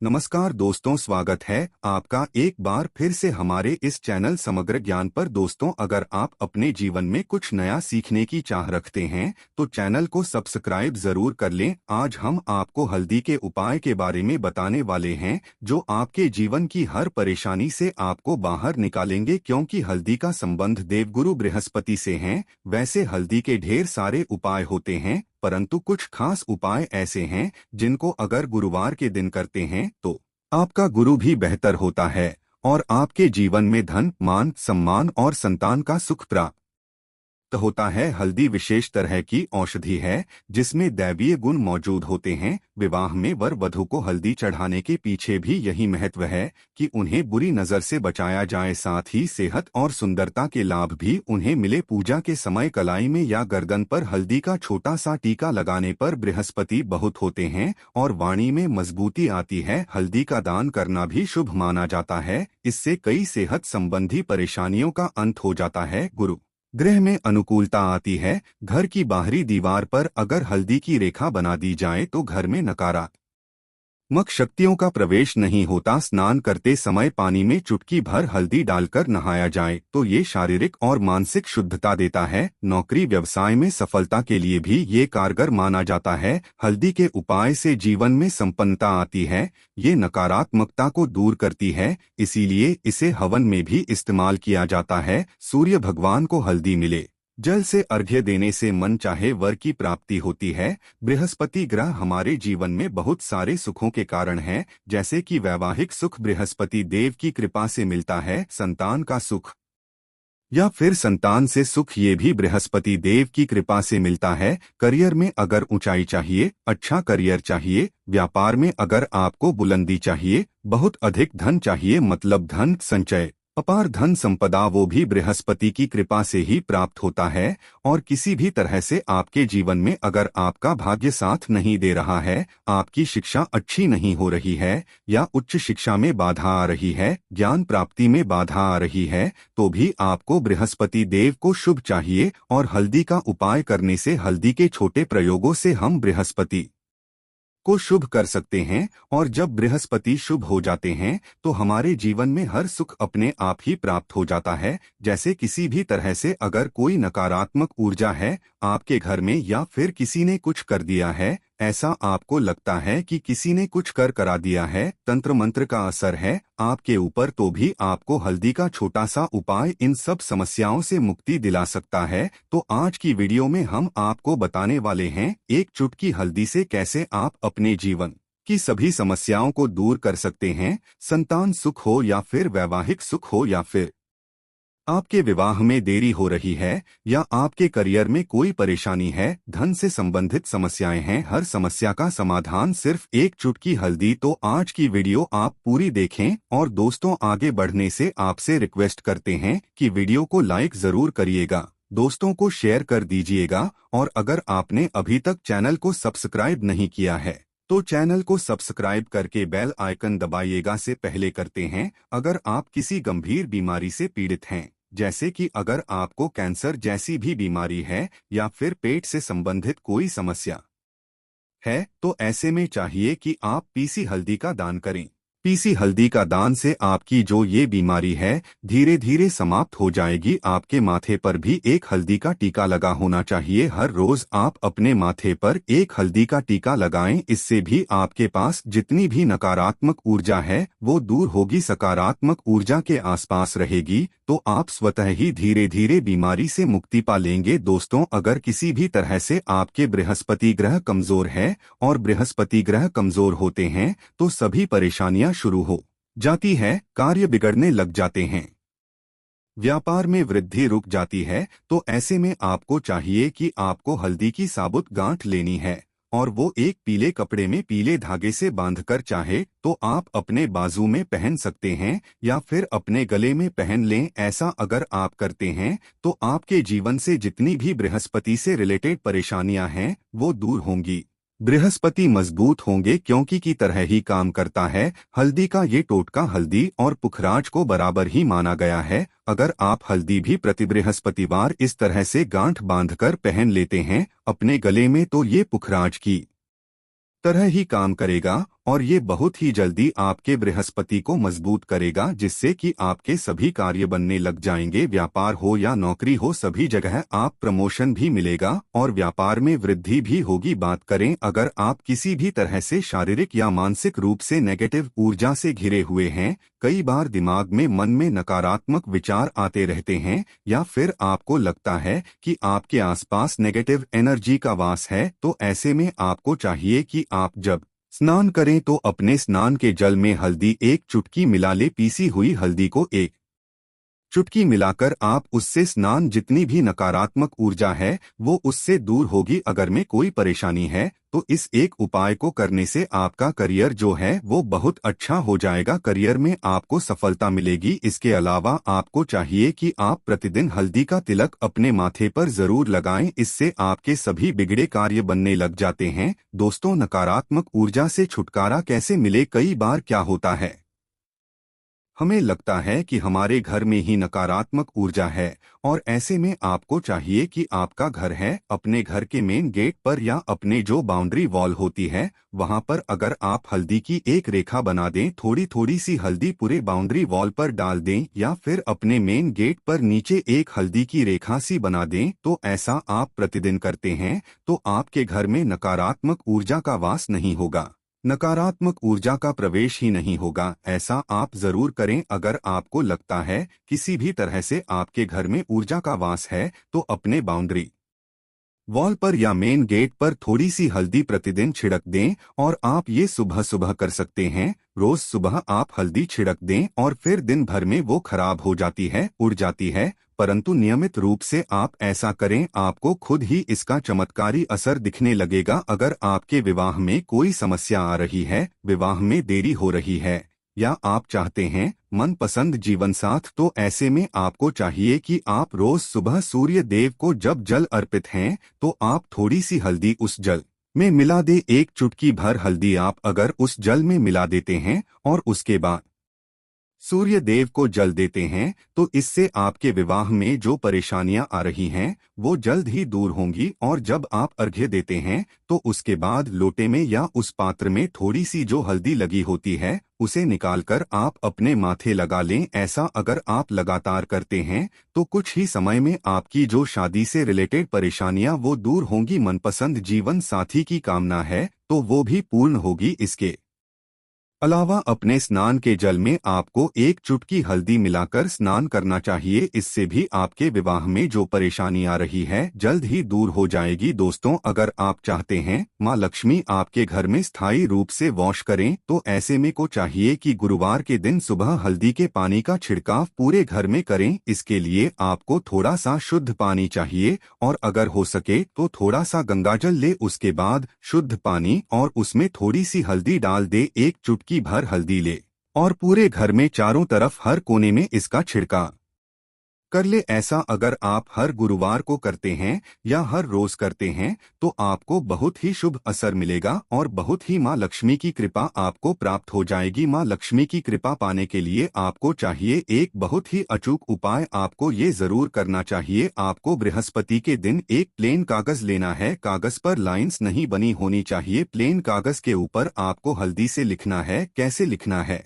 नमस्कार दोस्तों, स्वागत है आपका एक बार फिर से हमारे इस चैनल समग्र ज्ञान पर। दोस्तों, अगर आप अपने जीवन में कुछ नया सीखने की चाह रखते हैं तो चैनल को सब्सक्राइब जरूर कर लें। आज हम आपको हल्दी के उपाय के बारे में बताने वाले हैं जो आपके जीवन की हर परेशानी से आपको बाहर निकालेंगे, क्योंकि हल्दी का संबंध देवगुरु बृहस्पति से है। वैसे हल्दी के ढेर सारे उपाय होते हैं, परंतु कुछ खास उपाय ऐसे हैं जिनको अगर गुरुवार के दिन करते हैं तो आपका गुरु भी बेहतर होता है और आपके जीवन में धन, मान, सम्मान और संतान का सुख प्राप्त होता है। हल्दी विशेष तरह की औषधि है जिसमें दैवीय गुण मौजूद होते हैं। विवाह में वर वधू को हल्दी चढ़ाने के पीछे भी यही महत्व है कि उन्हें बुरी नजर से बचाया जाए, साथ ही सेहत और सुंदरता के लाभ भी उन्हें मिले। पूजा के समय कलाई में या गर्दन पर हल्दी का छोटा सा टीका लगाने पर बृहस्पति बहुत होते हैं और वाणी में मजबूती आती है। हल्दी का दान करना भी शुभ माना जाता है, इससे कई सेहत संबंधी परेशानियों का अंत हो जाता है। गुरु गृह में अनुकूलता आती है। घर की बाहरी दीवार पर अगर हल्दी की रेखा बना दी जाए तो घर में नकारात्मक शक्तियों का प्रवेश नहीं होता। स्नान करते समय पानी में चुटकी भर हल्दी डालकर नहाया जाए तो ये शारीरिक और मानसिक शुद्धता देता है। नौकरी व्यवसाय में सफलता के लिए भी ये कारगर माना जाता है। हल्दी के उपाय से जीवन में संपन्नता आती है, ये नकारात्मकता को दूर करती है, इसीलिए इसे हवन में भी इस्तेमाल किया जाता है। सूर्य भगवान को हल्दी मिले जल से अर्घ्य देने से मन चाहे वर की प्राप्ति होती है। बृहस्पति ग्रह हमारे जीवन में बहुत सारे सुखों के कारण है, जैसे कि वैवाहिक सुख बृहस्पति देव की कृपा से मिलता है। संतान का सुख या फिर संतान से सुख, ये भी बृहस्पति देव की कृपा से मिलता है। करियर में अगर ऊंचाई चाहिए, अच्छा करियर चाहिए, व्यापार में अगर आपको बुलंदी चाहिए, बहुत अधिक धन चाहिए, मतलब धन संचय, अपार धन संपदा, वो भी बृहस्पति की कृपा से ही प्राप्त होता है। और किसी भी तरह से आपके जीवन में अगर आपका भाग्य साथ नहीं दे रहा है, आपकी शिक्षा अच्छी नहीं हो रही है या उच्च शिक्षा में बाधा आ रही है, ज्ञान प्राप्ति में बाधा आ रही है, तो भी आपको बृहस्पति देव को शुभ चाहिए और हल्दी का उपाय करने से, हल्दी के छोटे प्रयोगों से हम बृहस्पति को शुभ कर सकते हैं। और जब बृहस्पति शुभ हो जाते हैं तो हमारे जीवन में हर सुख अपने आप ही प्राप्त हो जाता है। जैसे किसी भी तरह से अगर कोई नकारात्मक ऊर्जा है आपके घर में या फिर किसी ने कुछ कर दिया है, ऐसा आपको लगता है कि किसी ने कुछ करा दिया है, तंत्र मंत्र का असर है आपके ऊपर, तो भी आपको हल्दी का छोटा सा उपाय इन सब समस्याओं से मुक्ति दिला सकता है। तो आज की वीडियो में हम आपको बताने वाले हैं एक चुटकी हल्दी से कैसे आप अपने जीवन की सभी समस्याओं को दूर कर सकते हैं। संतान सुख हो या फिर वैवाहिक सुख हो या फिर आपके विवाह में देरी हो रही है या आपके करियर में कोई परेशानी है, धन से संबंधित समस्याएं हैं, हर समस्या का समाधान सिर्फ एक चुटकी हल्दी। तो आज की वीडियो आप पूरी देखें। और दोस्तों, आगे बढ़ने से आपसे रिक्वेस्ट करते हैं कि वीडियो को लाइक जरूर करिएगा, दोस्तों को शेयर कर दीजिएगा और अगर आपने अभी तक चैनल को सब्सक्राइब नहीं किया है तो चैनल को सब्सक्राइब करके बेल आइकन दबाइएगा। से पहले करते हैं, अगर आप किसी गंभीर बीमारी से पीड़ित हैं, जैसे कि अगर आपको कैंसर जैसी भी बीमारी है या फिर पेट से संबंधित कोई समस्या है, तो ऐसे में चाहिए कि आप पीसी हल्दी का दान करें। पीसी हल्दी का दान से आपकी जो ये बीमारी है धीरे धीरे समाप्त हो जाएगी। आपके माथे पर भी एक हल्दी का टीका लगा होना चाहिए। हर रोज आप अपने माथे पर एक हल्दी का टीका लगाएं, इससे भी आपके पास जितनी भी नकारात्मक ऊर्जा है वो दूर होगी, सकारात्मक ऊर्जा के आसपास रहेगी, तो आप स्वतः ही धीरे धीरे बीमारी से मुक्ति पा लेंगे। दोस्तों, अगर किसी भी तरह से आपके बृहस्पति ग्रह कमजोर है और बृहस्पति ग्रह कमजोर होते हैं तो सभी परेशानियां शुरू हो जाती है, कार्य बिगड़ने लग जाते हैं, व्यापार में वृद्धि रुक जाती है, तो ऐसे में आपको चाहिए कि आपको हल्दी की साबुत गांठ लेनी है और वो एक पीले कपड़े में पीले धागे से बांधकर चाहे तो आप अपने बाजू में पहन सकते हैं या फिर अपने गले में पहन लें। ऐसा अगर आप करते हैं तो आपके जीवन से जितनी भी बृहस्पति से रिलेटेड परेशानियां हैं वो दूर होंगी, बृहस्पति मजबूत होंगे, क्योंकि की तरह ही काम करता है। हल्दी का ये टोटका हल्दी और पुखराज को बराबर ही माना गया है। अगर आप हल्दी भी प्रति बृहस्पतिवार इस तरह से गांठ बांधकर पहन लेते हैं अपने गले में तो ये पुखराज की तरह ही काम करेगा और ये बहुत ही जल्दी आपके बृहस्पति को मजबूत करेगा, जिससे कि आपके सभी कार्य बनने लग जाएंगे। व्यापार हो या नौकरी हो, सभी जगह आप प्रमोशन भी मिलेगा और व्यापार में वृद्धि भी होगी। बात करें अगर आप किसी भी तरह से शारीरिक या मानसिक रूप से नेगेटिव ऊर्जा से घिरे हुए हैं, कई बार दिमाग में मन में नकारात्मक विचार आते रहते हैं या फिर आपको लगता है कि आपके आसपास नेगेटिव एनर्जी का वास है, तो ऐसे में आपको चाहिए कि आप जब स्नान करें तो अपने स्नान के जल में हल्दी एक चुटकी मिला ले। पीसी हुई हल्दी को एक चुटकी मिलाकर आप उससे स्नान, जितनी भी नकारात्मक ऊर्जा है वो उससे दूर होगी। अगर में कोई परेशानी है तो इस एक उपाय को करने से आपका करियर जो है वो बहुत अच्छा हो जाएगा, करियर में आपको सफलता मिलेगी। इसके अलावा आपको चाहिए कि आप प्रतिदिन हल्दी का तिलक अपने माथे पर जरूर लगाएं, इससे आपके सभी बिगड़े कार्य बनने लग जाते हैं। दोस्तों, नकारात्मक ऊर्जा से छुटकारा कैसे मिले? कई बार क्या होता है, हमें लगता है कि हमारे घर में ही नकारात्मक ऊर्जा है और ऐसे में आपको चाहिए कि आपका घर है, अपने घर के मेन गेट पर या अपने जो बाउंड्री वॉल होती है वहां पर अगर आप हल्दी की एक रेखा बना दें, थोड़ी थोड़ी सी हल्दी पूरे बाउंड्री वॉल पर डाल दें या फिर अपने मेन गेट पर नीचे एक हल्दी की रेखा सी बना दें, तो ऐसा आप प्रतिदिन करते हैं तो आपके घर में नकारात्मक ऊर्जा का वास नहीं होगा, नकारात्मक ऊर्जा का प्रवेश ही नहीं होगा। ऐसा आप जरूर करें। अगर आपको लगता है किसी भी तरह से आपके घर में ऊर्जा का वास है तो अपने बाउंड्री वॉल पर या मेन गेट पर थोड़ी सी हल्दी प्रतिदिन छिड़क दें और आप ये सुबह सुबह कर सकते हैं। रोज सुबह आप हल्दी छिड़क दें और फिर दिन भर में वो खराब हो जाती है, उड़ जाती है, परंतु नियमित रूप से आप ऐसा करें, आपको खुद ही इसका चमत्कारी असर दिखने लगेगा। अगर आपके विवाह में कोई समस्या आ रही है, विवाह में देरी हो रही है या आप चाहते हैं मनपसंद जीवन साथ, तो ऐसे में आपको चाहिए कि आप रोज सुबह सूर्य देव को जब जल अर्पित हैं तो आप थोड़ी सी हल्दी उस जल में मिला दे। एक चुटकी भर हल्दी आप अगर उस जल में मिला देते हैं और उसके बाद सूर्य देव को जल देते हैं तो इससे आपके विवाह में जो परेशानियां आ रही हैं वो जल्द ही दूर होंगी। और जब आप अर्घ्य देते हैं तो उसके बाद लोटे में या उस पात्र में थोड़ी सी जो हल्दी लगी होती है उसे निकालकर आप अपने माथे लगा लें। ऐसा अगर आप लगातार करते हैं तो कुछ ही समय में आपकी जो शादी से रिलेटेड परेशानियां वो दूर होंगी। मनपसंद जीवन साथी की कामना है तो वो भी पूर्ण होगी। इसके अलावा अपने स्नान के जल में आपको एक चुटकी हल्दी मिलाकर स्नान करना चाहिए, इससे भी आपके विवाह में जो परेशानी आ रही है जल्द ही दूर हो जाएगी। दोस्तों, अगर आप चाहते हैं माँ लक्ष्मी आपके घर में स्थायी रूप से वास करें तो ऐसे में को चाहिए कि गुरुवार के दिन सुबह हल्दी के पानी का छिड़काव पूरे घर में करें। इसके लिए आपको थोड़ा सा शुद्ध पानी चाहिए और अगर हो सके तो थोड़ा सा गंगाजल ले, उसके बाद शुद्ध पानी और उसमें थोड़ी सी हल्दी डाल दे। एक चुटकी भर हल्दी ले और पूरे घर में चारों तरफ हर कोने में इसका छिड़काव कर ले। ऐसा अगर आप हर गुरुवार को करते हैं या हर रोज करते हैं तो आपको बहुत ही शुभ असर मिलेगा और बहुत ही माँ लक्ष्मी की कृपा आपको प्राप्त हो जाएगी। माँ लक्ष्मी की कृपा पाने के लिए आपको चाहिए एक बहुत ही अचूक उपाय आपको ये जरूर करना चाहिए। आपको बृहस्पति के दिन एक प्लेन कागज लेना है, कागज पर लाइंस नहीं बनी होनी चाहिए। प्लेन कागज के ऊपर आपको हल्दी से लिखना है। कैसे लिखना है,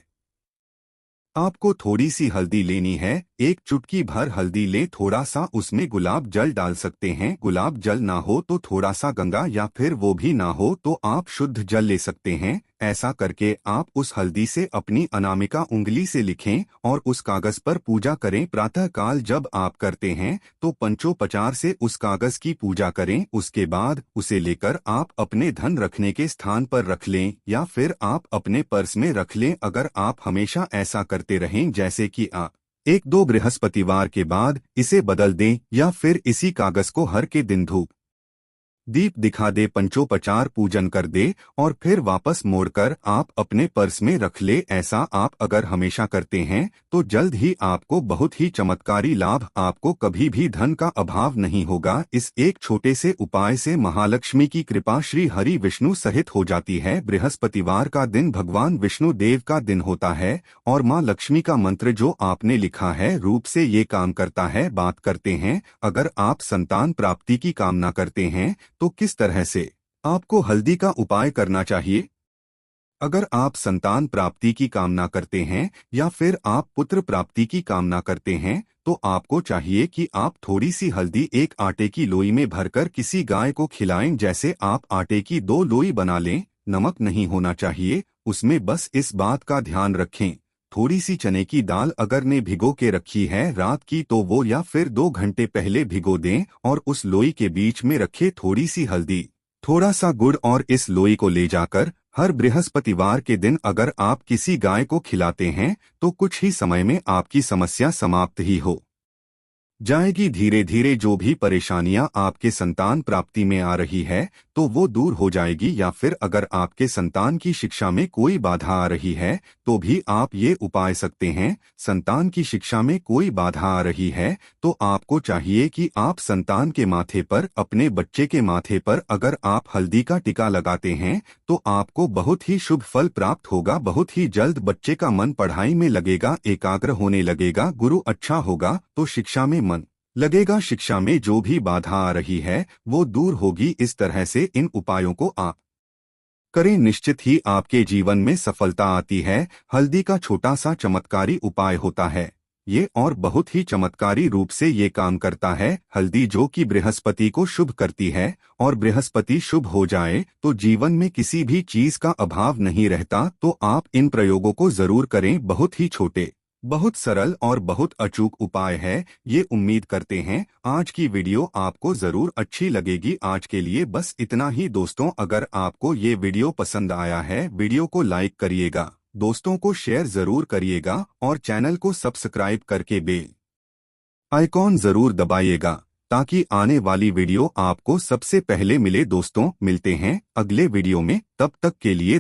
आपको थोड़ी सी हल्दी लेनी है, एक चुटकी भर हल्दी ले, थोड़ा सा उसमें गुलाब जल डाल सकते हैं। गुलाब जल ना हो तो थोड़ा सा गंगा या फिर वो भी ना हो तो आप शुद्ध जल ले सकते हैं। ऐसा करके आप उस हल्दी से अपनी अनामिका उंगली से लिखें और उस कागज पर पूजा करें। प्रातः काल जब आप करते हैं तो पंचोपचार से उस कागज की पूजा करें। उसके बाद उसे लेकर आप अपने धन रखने के स्थान पर रख लें या फिर आप अपने पर्स में रख लें। अगर आप हमेशा ऐसा करते रहें जैसे कि आप एक दो बृहस्पतिवार के बाद इसे बदल दें या फिर इसी कागज को हर के दिन धूप दीप दिखा दे, पंचोपचार पूजन कर दे और फिर वापस मोड़कर आप अपने पर्स में रख ले। ऐसा आप अगर हमेशा करते हैं तो जल्द ही आपको बहुत ही चमत्कारी लाभ, आपको कभी भी धन का अभाव नहीं होगा। इस एक छोटे से उपाय से महालक्ष्मी की कृपा श्री हरि विष्णु सहित हो जाती है। बृहस्पतिवार का दिन भगवान विष्णु देव का दिन होता है और माँ लक्ष्मी का मंत्र जो आपने लिखा है रूप से ये काम करता है। बात करते हैं, अगर आप संतान प्राप्ति की कामना करते हैं तो किस तरह से आपको हल्दी का उपाय करना चाहिए। अगर आप संतान प्राप्ति की कामना करते हैं या फिर आप पुत्र प्राप्ति की कामना करते हैं तो आपको चाहिए कि आप थोड़ी सी हल्दी एक आटे की लोई में भरकर किसी गाय को खिलाएं। जैसे आप आटे की 2 लोई बना लें, नमक नहीं होना चाहिए उसमें, बस इस बात का ध्यान रखें। थोड़ी सी चने की दाल अगर ने भिगो के रखी है रात की तो वो या फिर 2 घंटे पहले भिगो दें और उस लोई के बीच में रखे थोड़ी सी हल्दी, थोड़ा सा गुड़ और इस लोई को ले जाकर हर बृहस्पतिवार के दिन अगर आप किसी गाय को खिलाते हैं तो कुछ ही समय में आपकी समस्या समाप्त ही हो जाएगी। धीरे धीरे जो भी परेशानियां आपके संतान प्राप्ति में आ रही है तो वो दूर हो जाएगी। या फिर अगर आपके संतान की शिक्षा में कोई बाधा आ रही है तो भी आप ये उपाय सकते हैं। संतान की शिक्षा में कोई बाधा आ रही है तो आपको चाहिए कि आप संतान के माथे पर, अपने बच्चे के माथे पर अगर आप हल्दी का टीका लगाते हैं तो आपको बहुत ही शुभ फल प्राप्त होगा। बहुत ही जल्द बच्चे का मन पढ़ाई में लगेगा, एकाग्र होने लगेगा, गुरु अच्छा होगा तो शिक्षा में मन लगेगा। शिक्षा में जो भी बाधा आ रही है वो दूर होगी। इस तरह से इन उपायों को आप करें, निश्चित ही आपके जीवन में सफलता आती है। हल्दी का छोटा सा चमत्कारी उपाय होता है ये और बहुत ही चमत्कारी रूप से ये काम करता है। हल्दी जो कि बृहस्पति को शुभ करती है और बृहस्पति शुभ हो जाए तो जीवन में किसी भी चीज का अभाव नहीं रहता। तो आप इन प्रयोगों को जरूर करें। बहुत ही छोटे, बहुत सरल और बहुत अचूक उपाय है ये। उम्मीद करते हैं आज की वीडियो आपको जरूर अच्छी लगेगी। आज के लिए बस इतना ही दोस्तों। अगर आपको ये वीडियो पसंद आया है वीडियो को लाइक करिएगा, दोस्तों को शेयर जरूर करिएगा और चैनल को सब्सक्राइब करके बेल आइकॉन जरूर दबाइएगा ताकि आने वाली वीडियो आपको सबसे पहले मिले। दोस्तों मिलते हैं अगले वीडियो में, तब तक के लिए